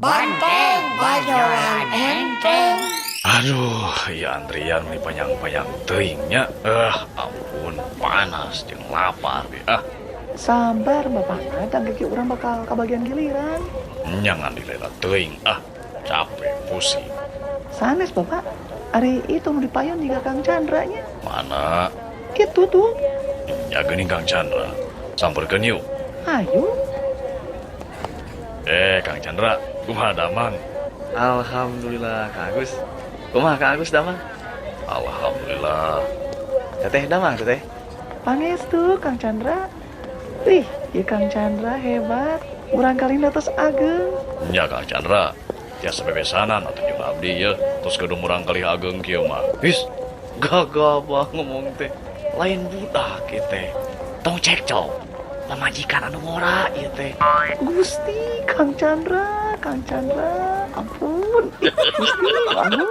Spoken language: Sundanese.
Banteng bajoran enteng. Aduh, ya antrian nih panjang-panjang teingnya. Ampun, panas jeung lapar ya. Sabar bapak, dan kaki orang bakal kebagian giliran. Jangan dilela teing. Capek, pusing. Sanes bapak, hari itu mau dipayun juga Kang Chandra nya. Mana? Gitu tuh. Ya geuning Kang Chandra. Samperkeun yuk. Ayo. Kang Chandra, kumaha damang? Alhamdulillah Kang Agus. Kumaha Kang Agus damang? Alhamdulillah. Teteh damang teteh. Pangestu Kang Chandra. Wih, ya Kang Chandra hebat. Urang kali atas ageng. Ya Kang Chandra. Tiasa bebesanan atuh jeung abdi ya. Terus kudu murang kali ageng kieu mah. His, gagabah ngomong teh. Lain budak ieu teh. Tong cekcok. Pamajikan anu ngora ieu teh. Gusti Kang Chandra, Kang Chandra. Ampun. Gusti, bangun.